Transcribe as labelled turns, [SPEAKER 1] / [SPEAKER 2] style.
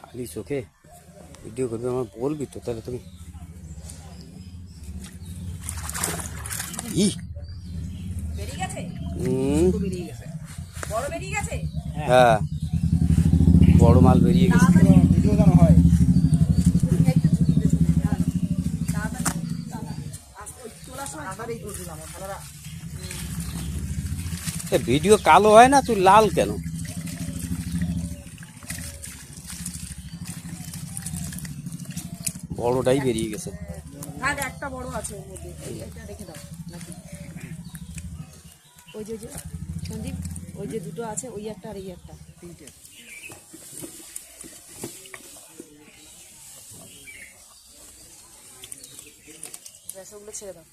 [SPEAKER 1] খালি চোখে ভিডিও করবে আমার বলবি তো তাহলে তুমি হ্যাঁ বড় মাল বেরিয়ে গেছে ভিডিও কালো হয় না তুই লাল কেন বড়টাই বেরিয়ে গেছে
[SPEAKER 2] একটা বড় আছে ওর মধ্যে এটা রেখে দাও নাকি ওই যে সন্দীপ ওই যে দুটো আছে ওই একটা আর এই একটা তিনটে ওগুলো ছেড়ে দাও